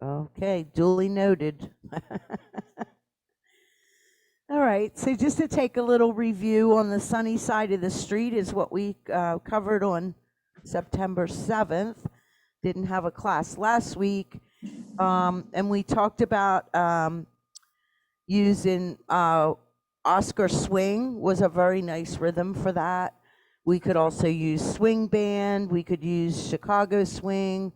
Okay, duly noted. All right, so just to take a little review on the sunny side of the street is what we covered on September 7th. Didn't have a class last week. And we talked about using Oscar swing was a very nice rhythm for that. We could also use swing band. We could use Chicago swing.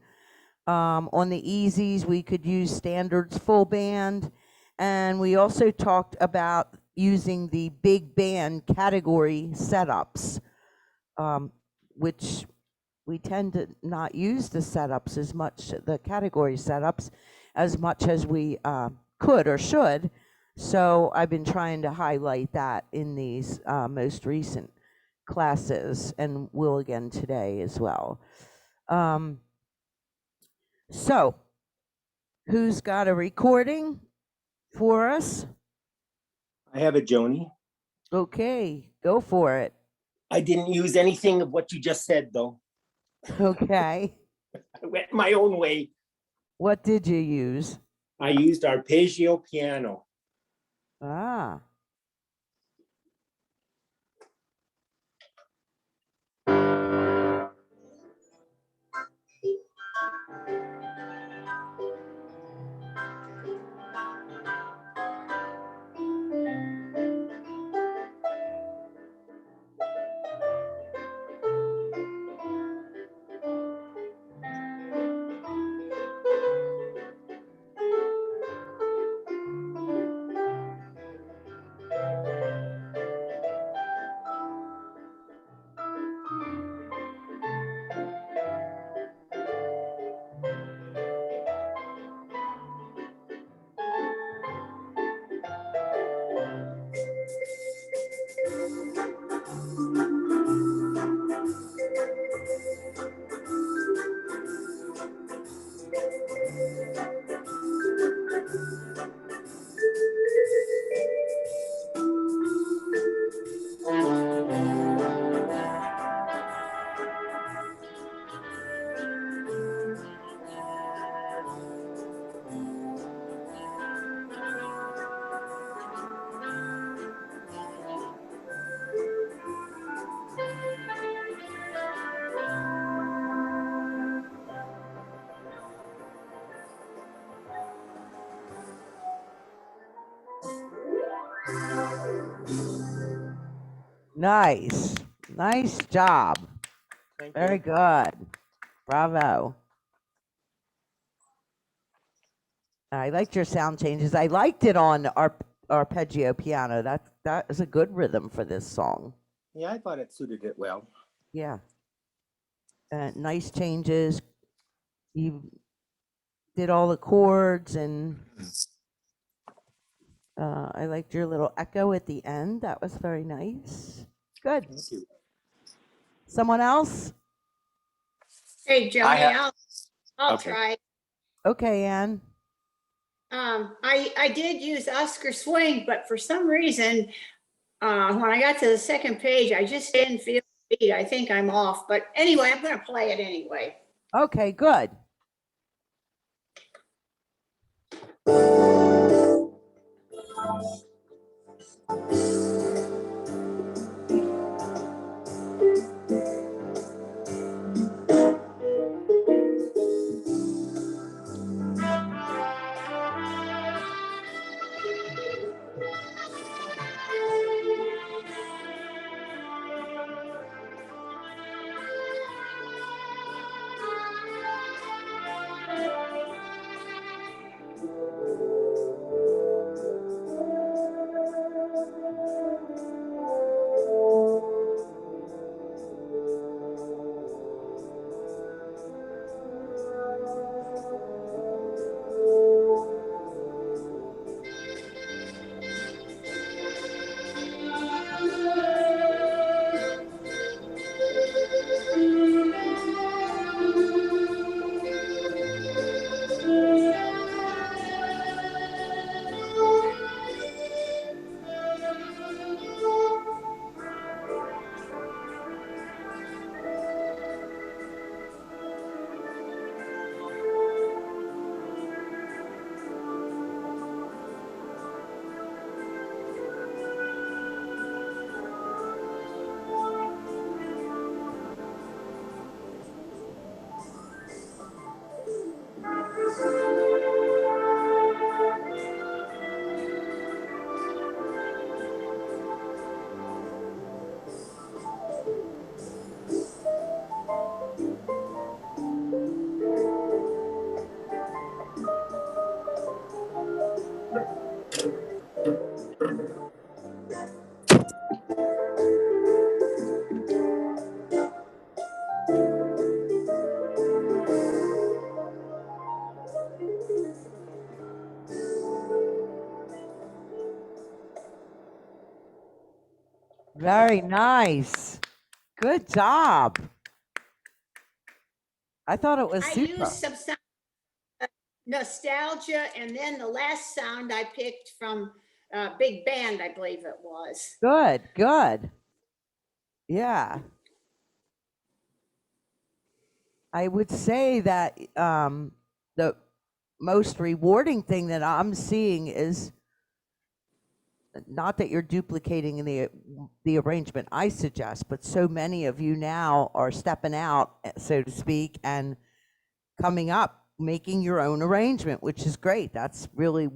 On the easies, we could use standards full band. And we also talked about using the big band category setups, which we tend to not use the setups as much, the category setups, as much as we could or should. So I've been trying to highlight that in these most recent classes, and will again today as well. So who's got a recording for us? I have a Joanie. Okay, go for it. I didn't use anything of what you just said, though. Okay. I went my own way. What did you use? I used arpeggio piano. Ah. Nice. Nice job. Thank Very you. good. Bravo. I liked your sound changes. I liked it on arpeggio piano. That is a good rhythm for this song. Yeah, I thought it suited it well. Yeah. Nice changes. You did all the chords, and I liked your little echo at the end. That was very nice. Good. Thank you. Someone else? Hey, Joanie, I'll Okay. try. Okay, Ann. I did use Oscar Swing, but for some reason, when I got to the second page, I just didn't feel the beat. I think I'm off, but anyway, I'm going to play it anyway. Okay, good. Very nice. Good job. I thought it was I super. used some sound, nostalgia, and then the last sound I picked from Big Band, I believe it was. Good, good. Yeah. I would say that the most rewarding thing that I'm seeing is not that you're duplicating the arrangement I suggest, but so many of you now are stepping out, so to speak, and coming up, making your own arrangement, which is great. That's really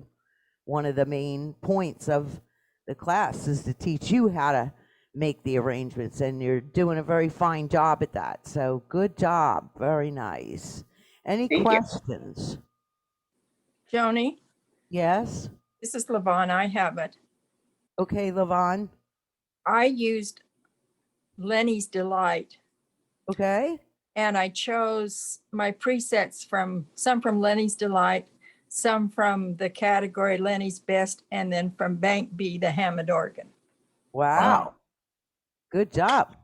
one of the main points of the class, is to teach you how to make the arrangements, and you're doing a very fine job at that. So good job. Very nice. Any Thank you. questions? Joanie, Yes? this is Lovin. I have it. Okay, Lovin. I used Lenny's Delight, Okay. and I chose my presets from some from Lenny's Delight, some from the category Lenny's Best, and then from Bank B, the Hammond organ. Wow. Good job.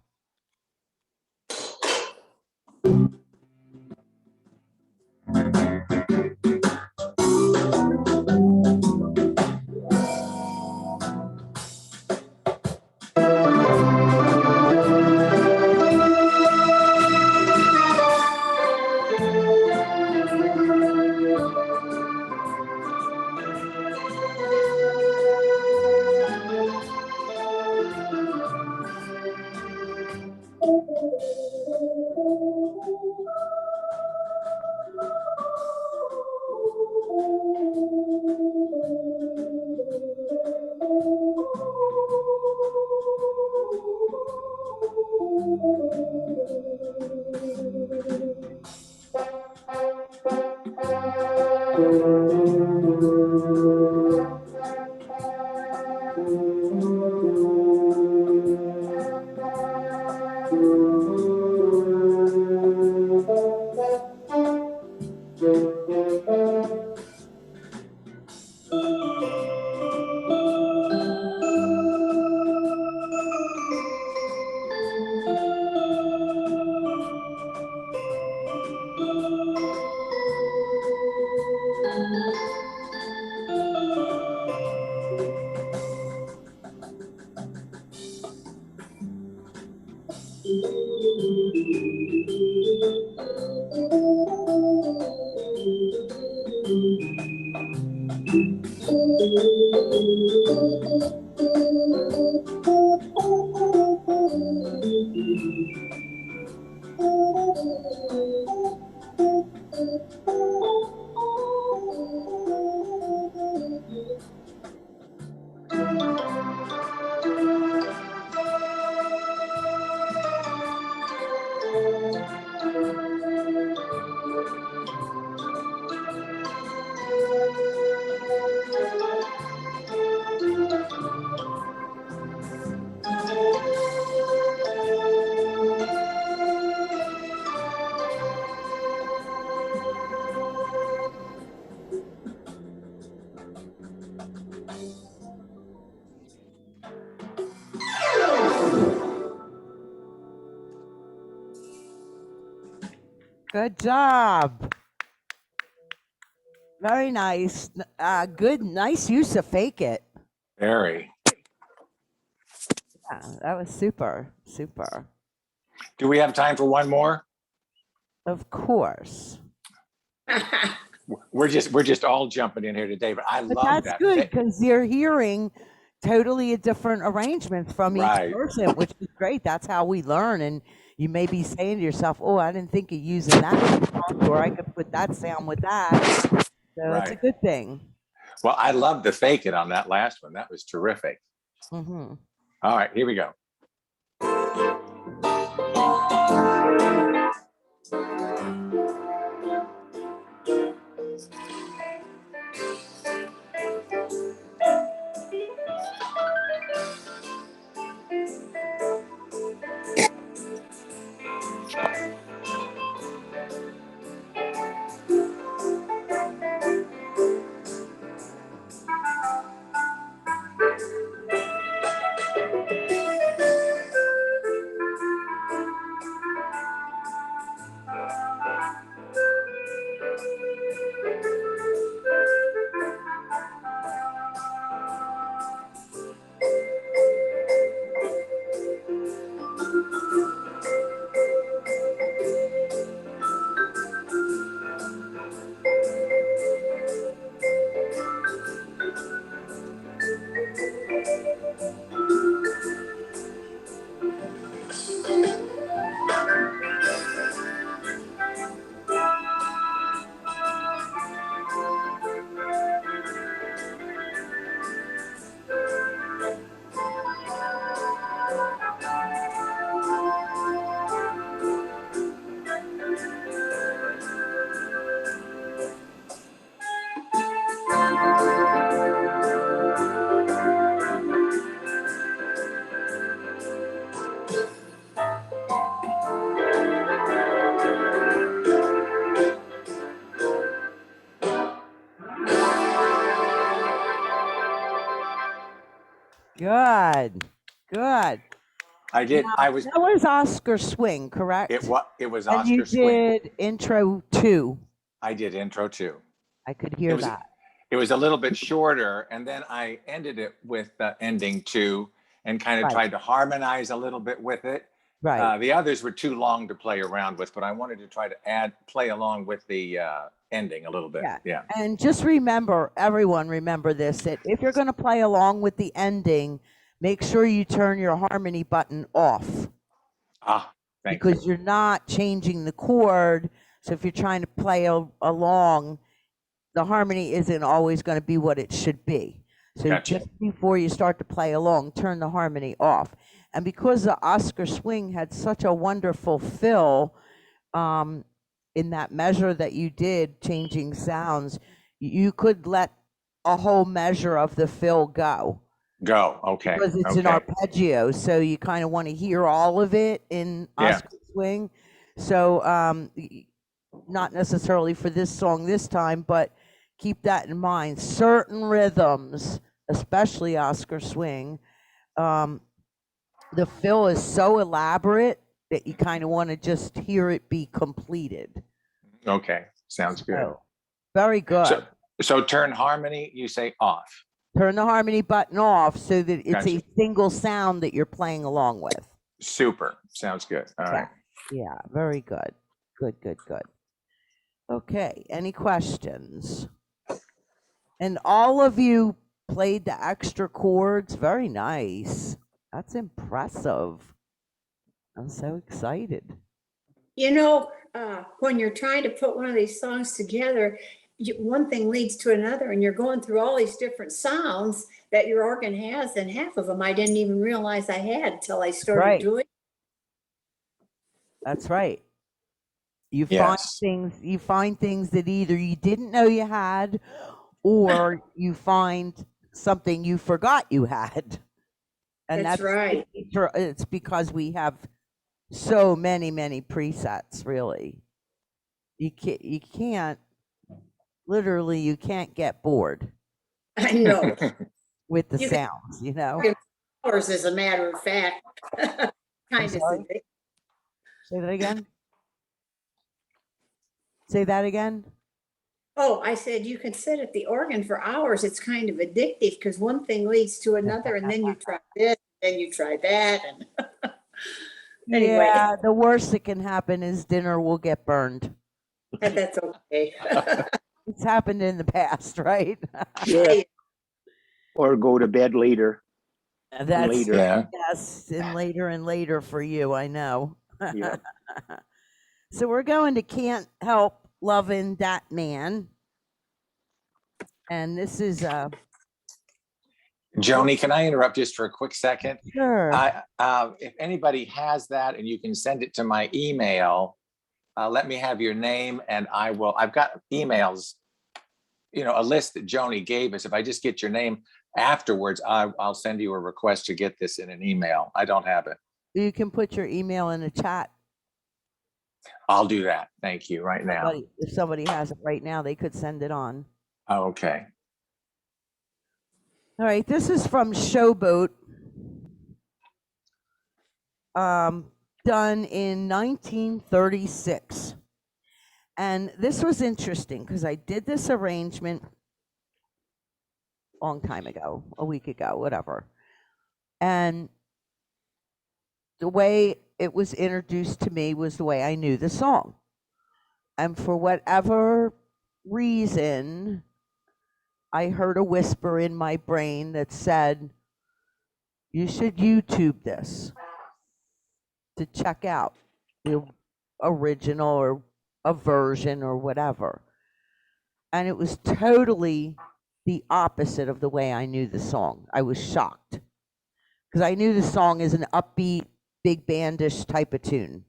Good job. Very nice. Good, nice use of fake it. Very. Yeah, that was super, super. Do we have time for one more? Of course. We're just all jumping in here today, but I But love that's that. good because you're hearing totally different arrangements from Right. each person, which is great. That's how we learn. And you may be saying to yourself, oh, I didn't think of using that sound, or I could put that sound with that. So it's a Right. good thing. Well, I love the fake it on that last one. That was terrific. Mm-hmm. All right, here we go. Good, good. I did. I was. That was Oscar Swing, correct? It was And you Oscar Swing. did intro 2. I did intro 2. I could It hear was. that. It was a little bit shorter, and then I ended it with ending 2, and kind of Right. tried to harmonize a little bit with it. Right. The others were too long to play around with, but I wanted to try to play along with the ending a little bit. Yeah. Yeah. And just remember, everyone remember this, that if you're going to play along with the ending, make sure you turn your harmony button off. Thank Because you. you're not changing the chord. So if you're trying to play along, the harmony isn't always going to be what it should be. So Gotcha. just before you start to play along, turn the harmony off. And because the Oscar Swing had such a wonderful fill in that measure that you did, changing sounds, you could let a whole measure of the fill go. Go. Okay. Because it's an arpeggio, so you kind of want to hear all of it in Oscar Swing. So not necessarily for this song this time, but keep that in mind. Certain rhythms, especially Oscar Swing, the fill is so elaborate that you kind of want to just hear it be completed. Okay. Sounds good. So, very good. So turn harmony, you say off. Turn the harmony button off so that it's Gotcha. a single sound that you're playing along with. Super. Sounds good. All right. Yeah, very good. Good, good, good. Okay, any questions? And all of you played the extra chords. Very nice. That's impressive. I'm so excited. You know, when you're trying to put one of these songs together, one thing leads to another, and you're going through all these different sounds that your organ has, and half of them I didn't even realize I had till I started doing. That's right. You find things that either you didn't know you had, or you find something you forgot you had. And that's right. It's because we have so many presets, really. You can't literally, you can't get bored. I know. With the sounds, you know. Hours, as a matter of fact. Kind of. Say that again. Say that again. Oh, I said you can sit at the organ for hours. It's kind of addictive because one thing leads to another, and then you try this, then you try that, and anyway. Yeah, the worst that can happen is dinner will get burned. And that's okay. It's happened in the past, right? Yeah. Or go to bed later. That's later. Yeah. yes, and later for you, I know. Yeah. So we're going to Can't Help Lovin' That Man. And this is Joanie, can I interrupt just for a quick second? sure. If anybody has that and you can send it to my email, let me have your name and I will. I've got emails, a list that Joanie gave us. If I just get your name afterwards, I'll send you a request to get this in an email. I don't have it. You can put your email in the chat. I'll do that. Thank you right now. If somebody has it right now, they could send it on. Okay. All right, this is from Showboat, done in 1936. And this was interesting because I did this arrangement a long time ago, a week ago, whatever. And the way it was introduced to me was the way I knew the song. And for whatever reason, I heard a whisper in my brain that said, you should YouTube this to check out the original or a version or whatever. And it was totally the opposite of the way I knew the song. I was shocked because I knew the song is an upbeat, big bandish type of tune.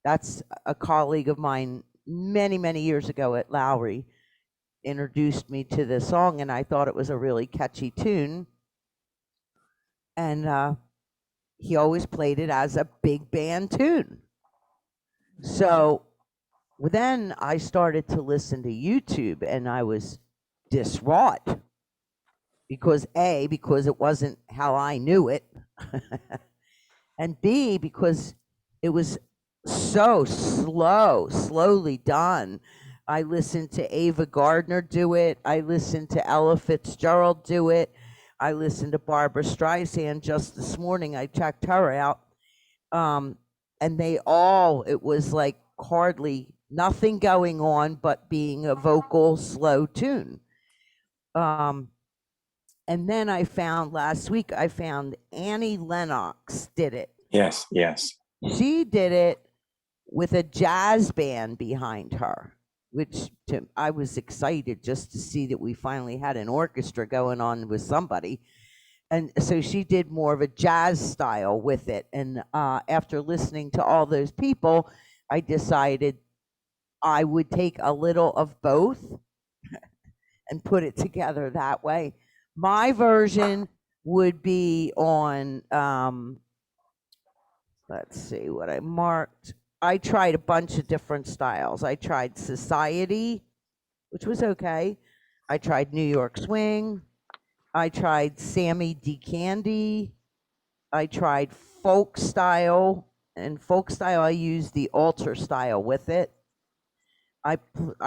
That's a colleague of mine many years ago at Lowry introduced me to the song, and I thought it was a really catchy tune. And he always played it as a big band tune. So then I started to listen to YouTube, and I was distraught because because it wasn't how I knew it, and B, because it was so slowly done. I listened to Ava Gardner do it. I listened to Ella Fitzgerald do it. I listened to Barbara Streisand just this morning. I checked her out. And they all, it was like hardly nothing going on but being a vocal slow tune. And then I found last week, I found Annie Lennox did it. Yes, yes. She did it with a jazz band behind her, which I was excited just to see that we finally had an orchestra going on with somebody. And so she did more of a jazz style with it. And after listening to all those people, I decided I would take a little of both and put it together that way. My version would be on, let's see what I marked. I tried a bunch of different styles. I tried Society, which was okay. I tried New York Swing. I tried Sammy D. Candy. I tried folk style, and folk style I used the alter style with it. I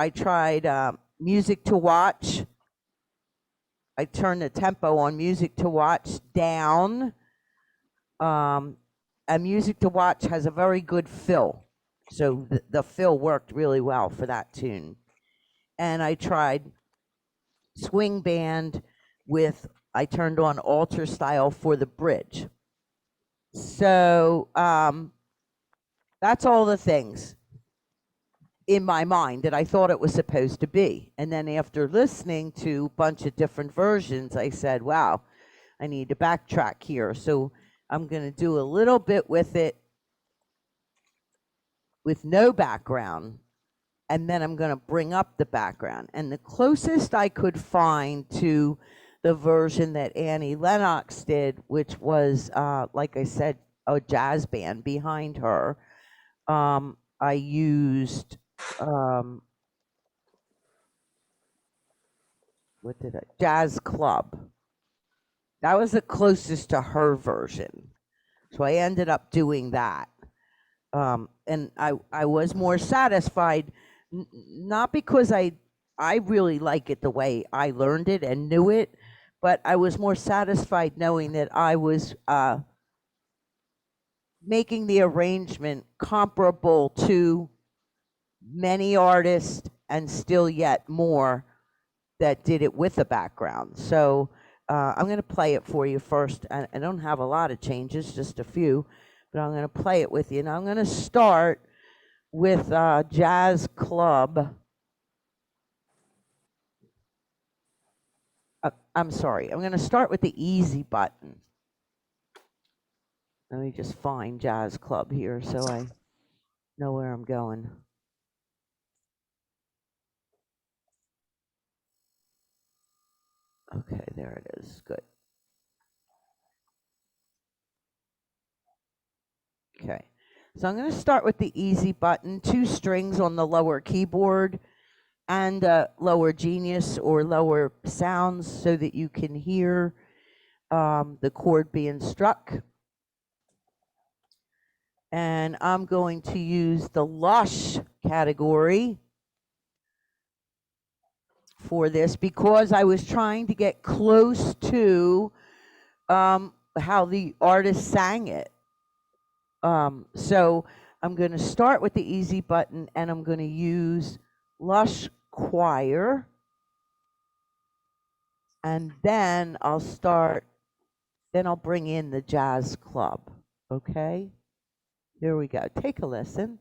tried music to watch. I turned the tempo on music to watch down. And music to watch has a very good fill, so the fill worked really well for that tune. And I tried swing band with, I turned on alter style for the bridge. So that's all the things in my mind that I thought it was supposed to be. And then after listening to a bunch of different versions, I said, wow, I need to backtrack here. So I'm going to do a little bit with it with no background, and then I'm going to bring up the background. And the closest I could find to the version that Annie Lennox did, which was, like I said, a jazz band behind her, I used, Jazz Club. That was the closest to her version. So I ended up doing that. And I was more satisfied, not because I really like it the way I learned it and knew it, but I was more satisfied knowing that I was making the arrangement comparable to many artists and still yet more that did it with a background. So I'm going to play it for you first. I don't have a lot of changes, just a few, but I'm going to play it with you. And I'm going to start with Jazz Club. I'm sorry, I'm going to start with the easy button. Let me just find Jazz Club here so I know where I'm going. Okay, there it is. Good. Okay, so I'm going to start with the easy button, 2 strings on the lower keyboard and lower genius or lower sounds so that you can hear the chord being struck. And I'm going to use the lush category for this because I was trying to get close to how the artist sang it. So I'm going to start with the easy button and I'm going to use Lush Choir. And then I'll bring in the Jazz Club. Okay? Here we go. Take a listen.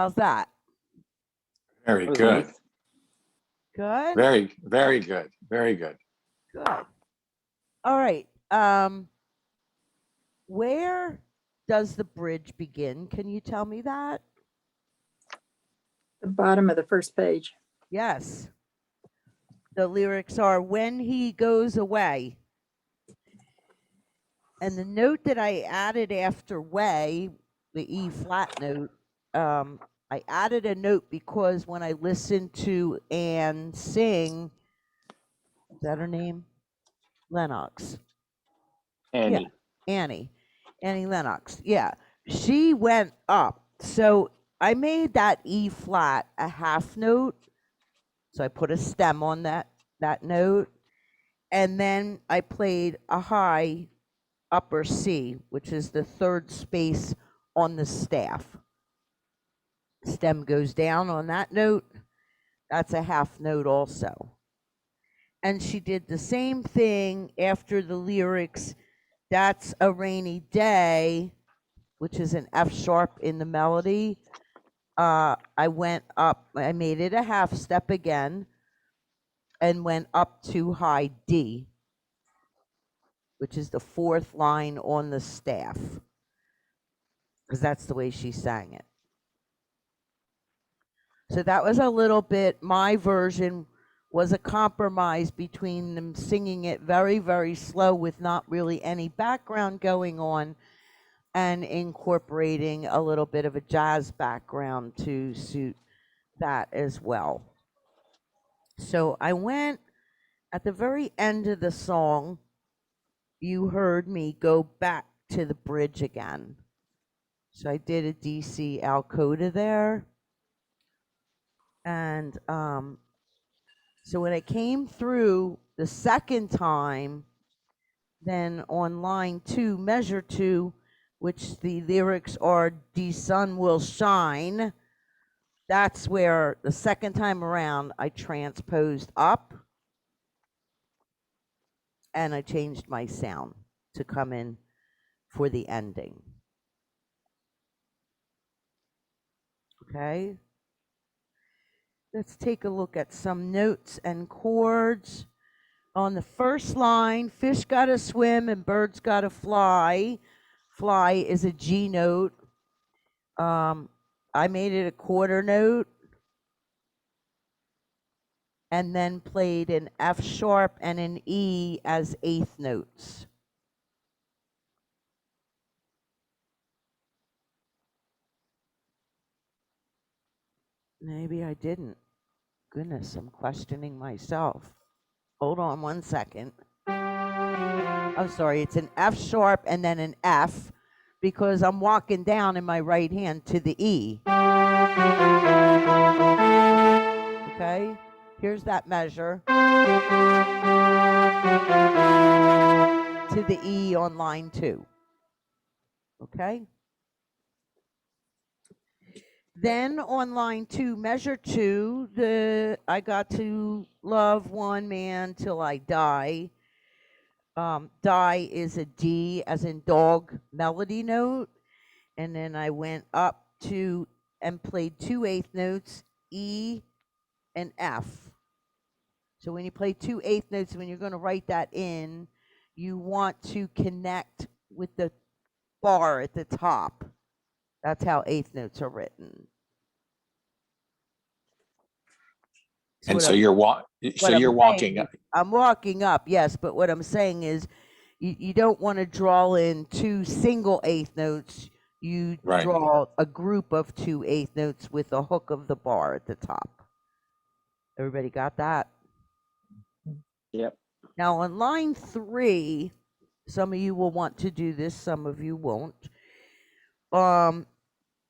How's that? Very That was good. nice. Good? Very, very good. Very good. Good. All right. Where does the bridge begin? Can you tell me that? The bottom of the first page. Yes. The lyrics are when he goes away. And the note that I added after way, the E flat note, I added a note because when I listened to Anne sing, is that her name? Lennox. Annie. Annie Lennox. Yeah. She went up. So I made that E flat a half note. So I put a stem on that note. And then I played a high upper C, which is the third space on the staff. Stem goes down on that note. That's a half note also. And she did the same thing after the lyrics, that's a rainy day, which is an F sharp in the melody. I went up, I made it a half step again and went up to high D, which is the fourth line on the staff, because that's the way she sang it. So that was a little bit, my version was a compromise between them singing it very, very slow with not really any background going on and incorporating a little bit of a jazz background to suit that as well. So I went at the very end of the song, you heard me go back to the bridge again. So I did a DC Alcoda there. And so when I came through the second time, then on line 2, measure 2, which the lyrics are "The sun will shine," that's where the second time around I transposed up and I changed my sound to come in for the ending. Okay. Let's take a look at some notes and chords. On the first line, fish gotta swim and birds gotta fly. Fly is a G note. I made it a quarter note and then played an F sharp and an E as eighth notes. Maybe I didn't. Goodness, I'm questioning myself. Hold on one second. I'm sorry, it's an F sharp and then an F because I'm walking down in my right hand to the E. Okay, here's that measure to the E on line 2. Okay. Then on line 2, measure 2, I got to love one man till I die. Die is a D as in dog melody note. And then I went up to and played 2 eighth notes, E and F. So when you play 2 eighth notes, when you're going to write that in, you want to connect with the bar at the top. That's how eighth notes are written. And so you're walking up. I'm walking up, yes, but what I'm saying is you don't want to draw in 2 single eighth notes. You draw a group of 2 eighth notes with the hook of the bar at the top. Everybody got that? Yep. Now on line 3, some of you will want to do this, some of you won't.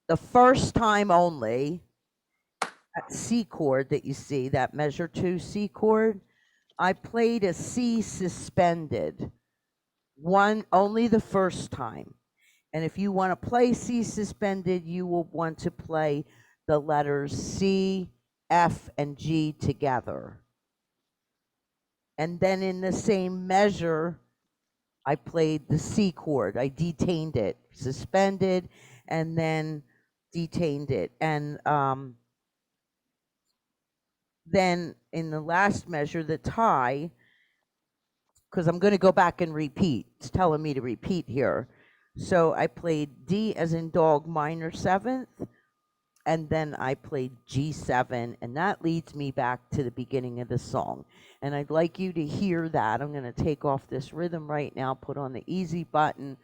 The first time only, that C chord that you see, that measure 2 C chord, I played a C suspended, only the first time. And if you want to play C suspended, you will want to play the letters C, F, and G together. And then in the same measure, I played the C chord. I detained it, suspended, and then detained it. And then in the last measure, the tie, because I'm going to go back and repeat. It's telling me to repeat here. So I played D as in dog minor 7th, and then I played G7, and that leads me back to the beginning of the song. And I'd like you to hear that. I'm going to take off this rhythm right now, put on the easy button.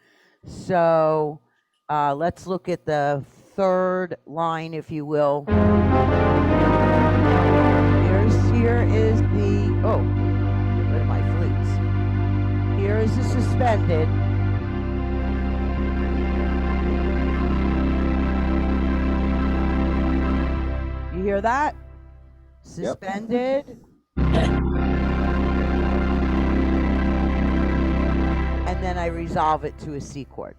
So let's look at the third line, if you will. Here is the, oh, get rid of my flutes. Here is the suspended. You hear that? Suspended. And then I resolve it to a C chord.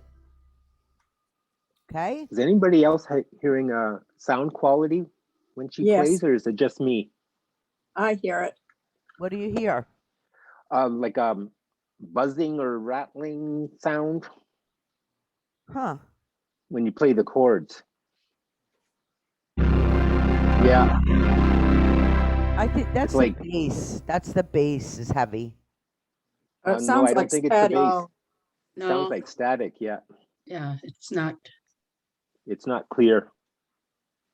Okay? Is anybody else hearing sound quality when she Yes. plays, or is it just me? I hear it. What do you hear? Like buzzing or rattling sound Huh. when you play the chords. Yeah. I think that's It's like- the bass. That's the bass is heavy. It No, sounds I don't like think it's the static. bass. No, Sounds like static. Yeah, yeah, it's not. it's not clear.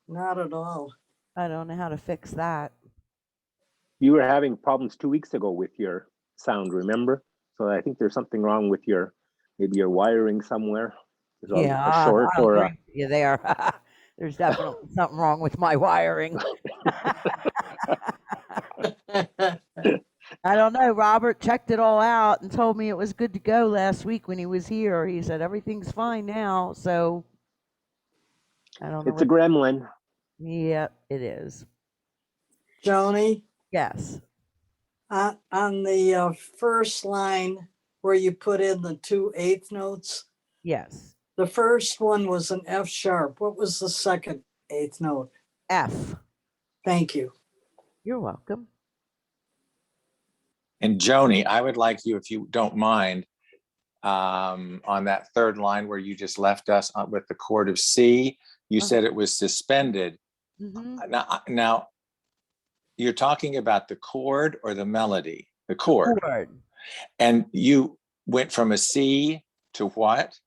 Not at all. I don't know how to fix that. You were having problems 2 weeks ago with your sound, remember? So I think there's something wrong with maybe your wiring somewhere. There's a short I'll or agree with you there. There's definitely something wrong with my wiring. I don't know. Robert checked it all out and told me it was good to go last week when he was here. He said everything's fine now. So I don't know. it's a gremlin. Yeah, it is. Joanie, Yes. on the first line where you put in the 2 eighth notes, Yes. the first one was an F sharp. What was the second eighth note? F. Thank you. You're welcome. And Joanie, I would like you, if you don't mind, on that third line where you just left us with the chord of C, you said it was suspended. Hmm. Now, you're talking about the chord or the melody? The chord. Chord. And you went from a C to what?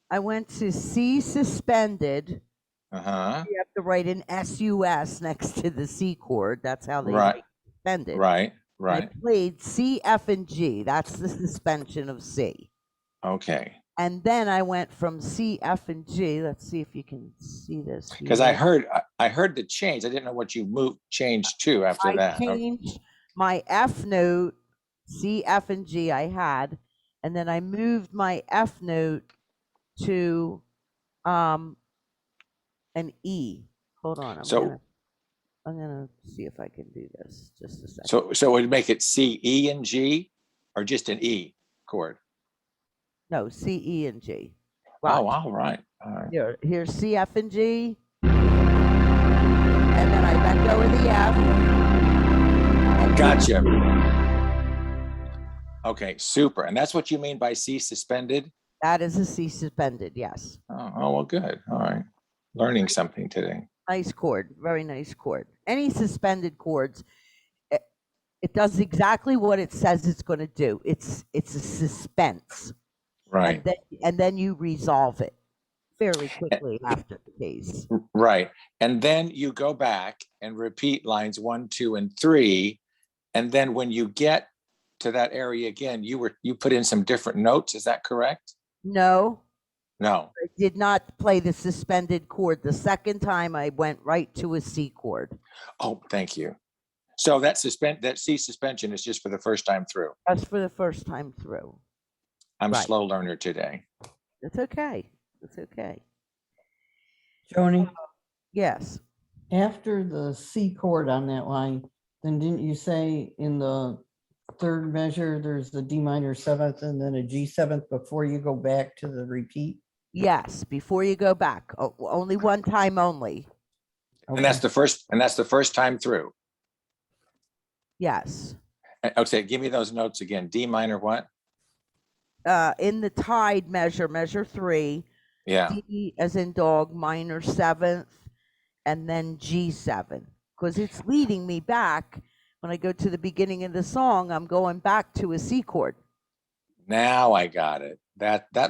I went to C suspended. Uh-huh. You have to write an SUS next to the C chord. That's how they Right. make suspended. Right, I right. played C, F, and G. That's the suspension of C. Okay. And then I went from C, F, and G. Let's see if you can see this. Because I heard the change. I didn't know what you changed to after I that. changed my F note, C, F, and G I had, and then I moved my F note to an E. Hold on, I'm gonna see if I can do this. Just a second. So it would make it C, E, and G, or just an E chord? No, C, E, and G. Oh, Watch. all right. All right. Here's C, F, and G. And then I let go of the F. and Gotcha. Okay, super. And that's what you mean by C suspended? That is a C suspended, yes. Oh, well, good. All right. Learning something today. Nice chord, very nice chord. Any suspended chords, it does exactly what it says it's going to do. It's a suspense. Right. And then you resolve it fairly quickly after the case. Right. And then you go back and repeat lines 1, 2, and 3. And then when you get to that area again, you put in some different notes. Is that correct? No, No. I did not play the suspended chord. The second time I went right to a C chord. Oh, thank you. So that C suspension is just for the first time through. That's for the first time through. I'm a Right. slow learner today. It's okay. It's okay. Joni, Yes. after the C chord on that line, then didn't you say in the third measure, there's the D minor 7th and then a G7th before you go back to the repeat? Yes, before you go back. Only one time only. And that's the first time through. Yes. Okay, give me those notes again. D minor what? In the tied measure, measure 3, Yeah. D as in dog minor 7th, and then G7, because it's leading me back. When I go to the beginning of the song, I'm going back to a C chord. Now I got it.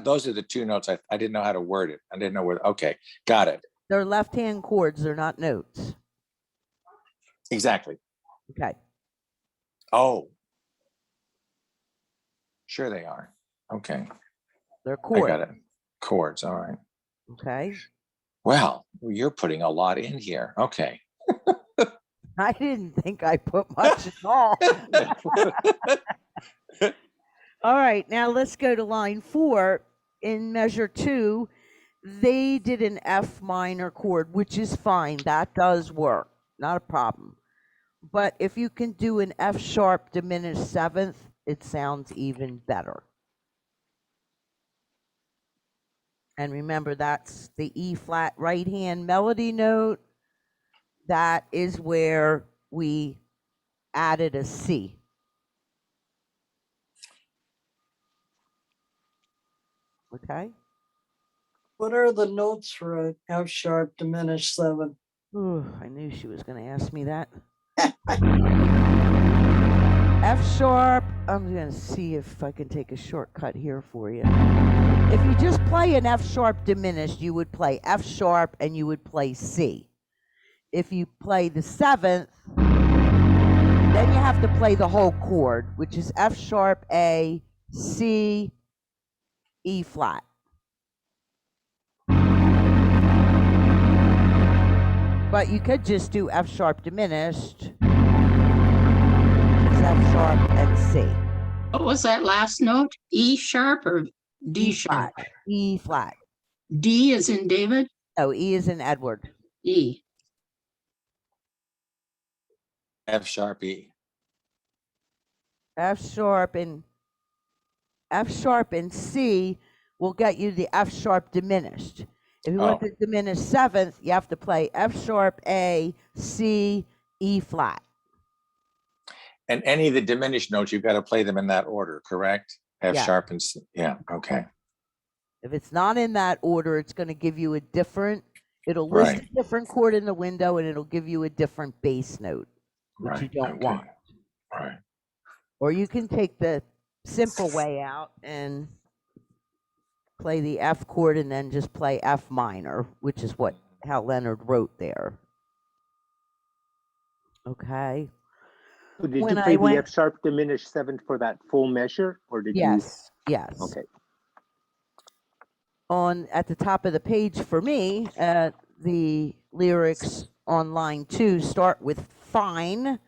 Those are the two notes. I didn't know how to word it. I didn't know where. Okay, got it. They're left-hand chords, they're not notes. Exactly. Okay. Oh, sure they are. Okay, They're I chords. got it. Chords. All right. Okay. Well, you're putting a lot in here. Okay. I didn't think I put much at all. All right, now let's go to line 4. In measure 2, they did an F minor chord, which is fine. That does work, not a problem. But if you can do an F sharp diminished 7th, it sounds even better. And remember, that's the E flat right hand melody note. That is where we added a C. Okay. What are the notes for an F sharp diminished 7? Ooh, I knew she was going to ask me that. F sharp. I'm going to see if I can take a shortcut here for you. If you just play an F sharp diminished, you would play F sharp and you would play C. If you play the 7th, then you have to play the whole chord, which is F sharp, A, C, E flat. But you could just do F sharp diminished, it's F sharp and C. What was that last note? E sharp or D E sharp? flat. E flat. D is in David? Oh, E is in Edward. E. F sharp E. F sharp and C will get you the F sharp diminished. If you want the diminished 7th, you have to play F sharp, A, C, E flat. And any of the diminished notes, you've got to play them in that order, correct? F Yeah. sharp and C. Yeah. Okay. If it's not in that order, it's going to give you a different, it'll list Right. a different chord in the window and it'll give you a different bass note, which you Right. don't Okay. want. Right. Or you can take the simple way out and play the F chord and then just play F minor, which is how Leonard wrote there. Okay. So did When you I play the went- F sharp diminished 7th for that full measure, or did Yes. you? Okay. At the top of the page for me, the lyrics on line 2 start with fine.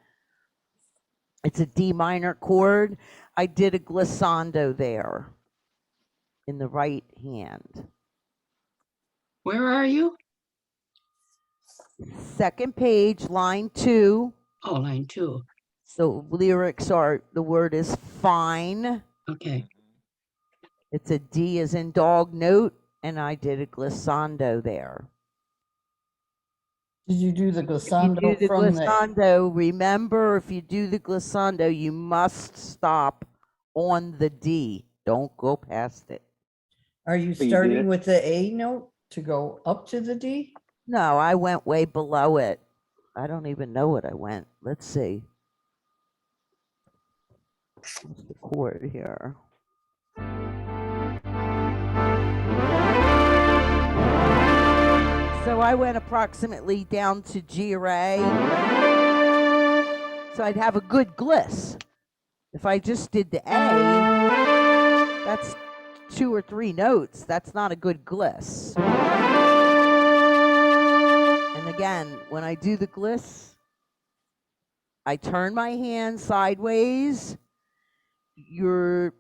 It's a D minor chord. I did a glissando there in the right hand. Where are you? Second page, line 2. Oh, line 2. The lyrics are, the word is fine. Okay. It's a D as in dog note, and I did a glissando there. Did you do the If you glissando do the from the, glissando, remember, if you do the glissando, you must stop on the D. Don't go past it. are you So you did starting it- with the A note to go up to the D? No, I went way below it. I don't even know what I went. Let's see. What's the chord here? So I went approximately down to G or A. So I'd have a good gliss. If I just did the A, that's 2 or 3 notes. That's not a good gliss. And again, when I do the gliss, I turn my hand sideways. Your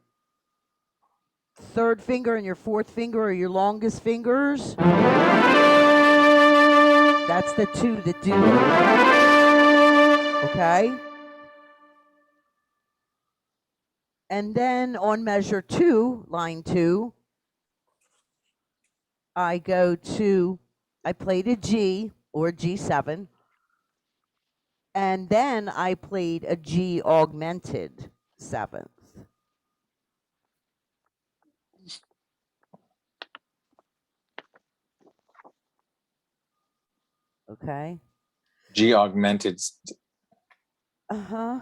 third finger and your fourth finger are your longest fingers. That's the 2 that do it. Okay? And then on measure 2, line 2, I played a G or G7, and then I played a G augmented 7th. Okay. G augmented. Uh-huh.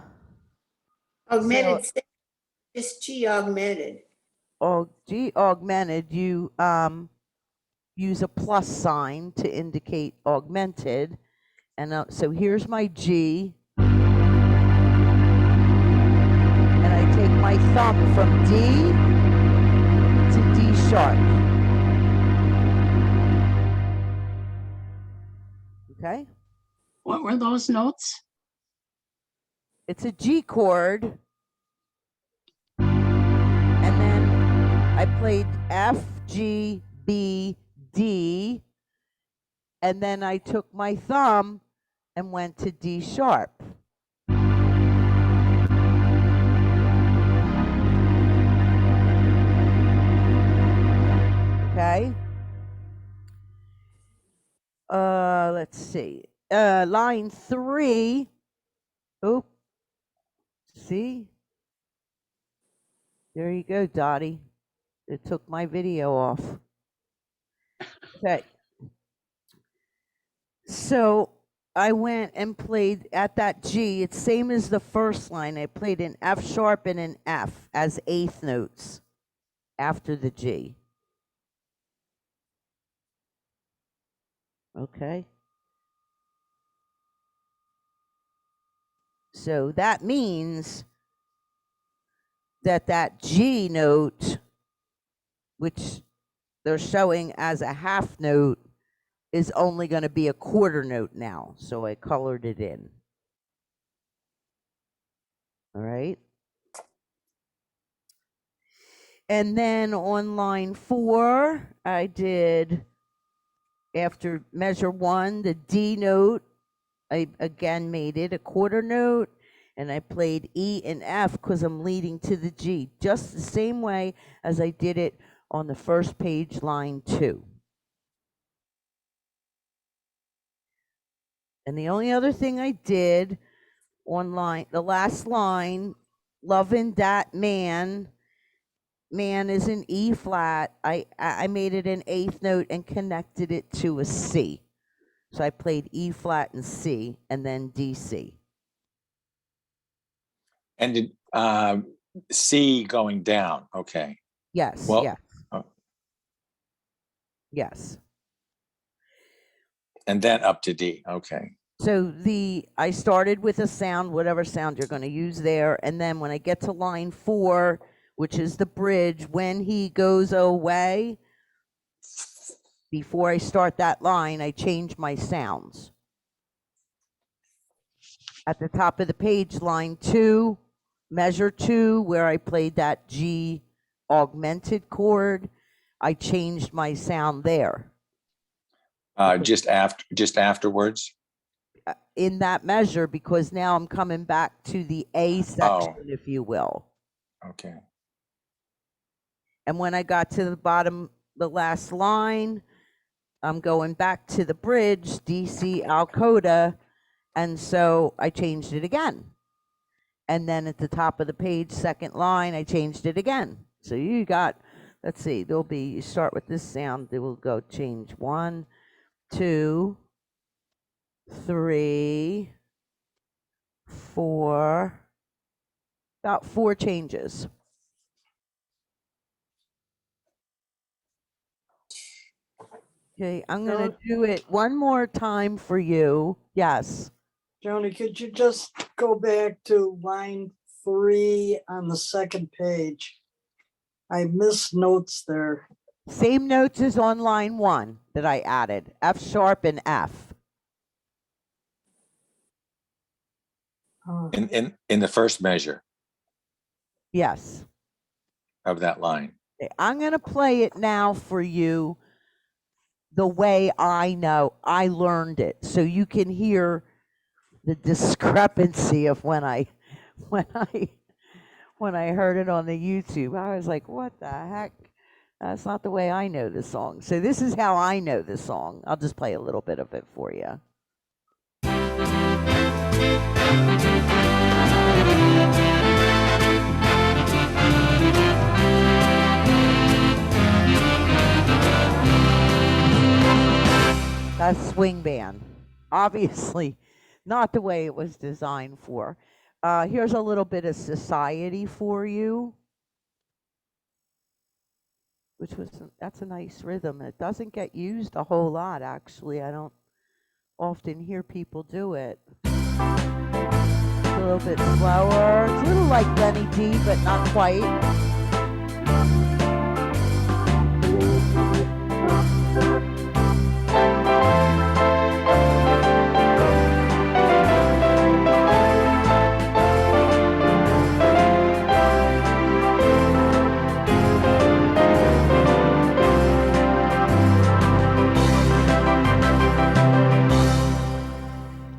Augmented, just G augmented. Oh, G augmented, you use a plus sign to indicate augmented. And so here's my G. And I take my thumb from D to D sharp. Okay? What were those notes? It's a G chord. And then I played F, G, B, D. And then I took my thumb and went to D sharp. Okay. Let's see. Line 3. Oh, see? There you go, Dottie. It took my video off. Okay. So I went and played at that G. It's same as the first line. I played an F sharp and an F as eighth notes after the G. Okay. So that means that that G note, which they're showing as a half note, is only going to be a quarter note now. So I colored it in. All right. And then on line 4, I did, after measure 1, the D note. I again made it a quarter note, and I played E and F because I'm leading to the G, just the same way as I did it on the first page, line 2. And the only other thing I did on the last line, Lovin' that man is an E flat. I made it an eighth note and connected it to a C. So I played E flat and C, and then D, C. And did, C going down. Okay. Yes, Well, yes, oh, yes. and then up to D. Okay. So I started with a sound, whatever sound you're going to use there, and then when I get to line 4, which is the bridge, when he goes away, before I start that line, I change my sounds. At the top of the page, line 2, measure 2, where I played that G augmented chord, I changed my sound there. Just afterwards. In that measure, because now I'm coming back to the A section, if you will. Okay. And when I got to the bottom, the last line, I'm going back to the bridge, DC al coda, and so I changed it again. And then at the top of the page, second line, I changed it again. So you got, let's see, you start with this sound, they will go change 1, 2, 3, 4, about 4 changes. Okay, I'm going to do it one more time for you. Yes. Joanie, could you just go back to line 3 on the second page? I missed notes there. Same notes as on line 1 that I added, F sharp and F. In the first measure Yes. of that line. Okay, I'm going to play it now for you the way I learned it, so you can hear the discrepancy of when I heard it on the YouTube. I was like, what the heck? That's not the way I know the song. So this is how I know the song. I'll just play a little bit of it for you. That's swing band. obviously not the way it was designed for. Here's a little bit of Society for you, that's a nice rhythm. It doesn't get used a whole lot, actually. I don't often hear people do it. It's a little bit slower. It's a little like Lenny D, but not quite.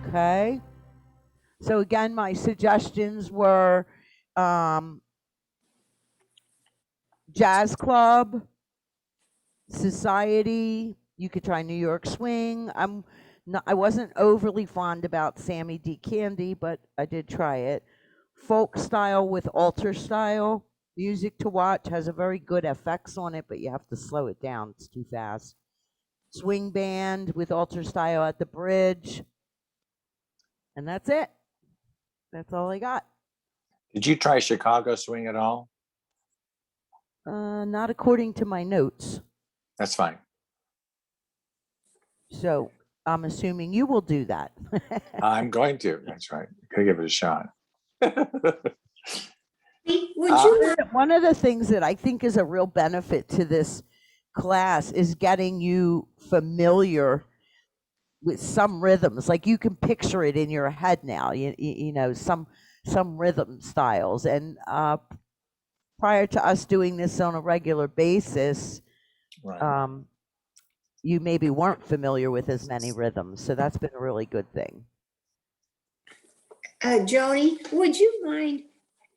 Okay. So again, my suggestions were Jazz Club, Society. You could try New York Swing. I wasn't overly fond about Sammy D. Candy, but I did try it. Folk style with alter style. Music to Watch has a very good effects on it, but you have to slow it down. It's too fast. Swing band with alter style at the bridge. And that's it. That's all I got. Did you try Chicago swing at all? Not according to my notes. That's fine. So I'm assuming you will do that. I'm going to. That's right. Could give it a shot. Would you, One of the things that I think is a real benefit to this class is getting you familiar with some rhythms. Like you can picture it in your head now, you know, some rhythm styles. And prior to us doing this on a regular basis, Right. you maybe weren't familiar with as many rhythms. So that's been a really good thing. Joanie, would you mind,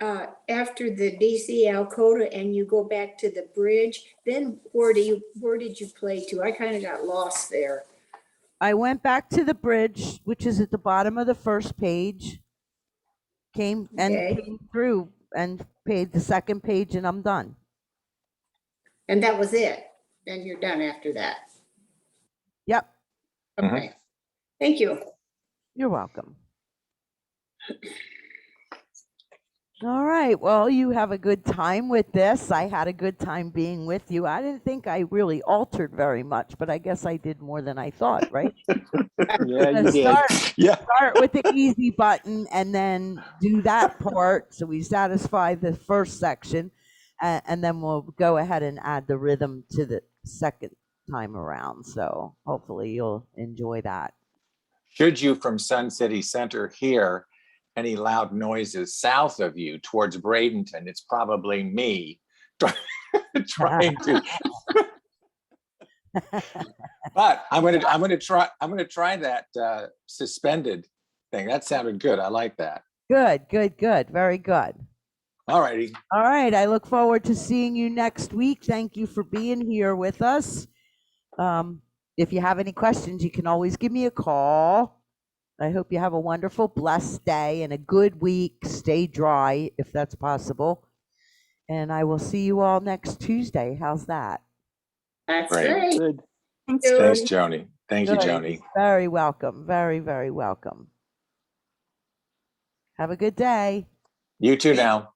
after the DCL coda and you go back to the bridge, then where did you play to? I kind of got lost there. I went back to the bridge, which is at the bottom of the first page, came through and paid the second page, and I'm done. And that was it. Then you're done after that. Yep. Okay. Thank you. You're welcome. All right. Well, you have a good time with this. I had a good time being with you. I didn't think I really altered very much, but I guess I did more than I thought, right? Yeah, you did. Start with the easy button and then do that part. So we satisfy the first section, and then we'll go ahead and add the rhythm to the second time around. So hopefully you'll enjoy that. Should you from Sun City Center hear any loud noises south of you towards Bradenton, it's probably me trying to. But I'm gonna try that suspended thing. That sounded good. I like that. Good. Very good. All righty. All right. I look forward to seeing you next week. Thank you for being here with us. If you have any questions, you can always give me a call. I hope you have a wonderful, blessed day and a good week. Stay dry if that's possible. And I will see you all next Tuesday. How's that? That's Great. great. Good. Thanks, Joanie. Thank you, Good. Joanie. Very welcome. Very, very welcome. Have a good day. You too now.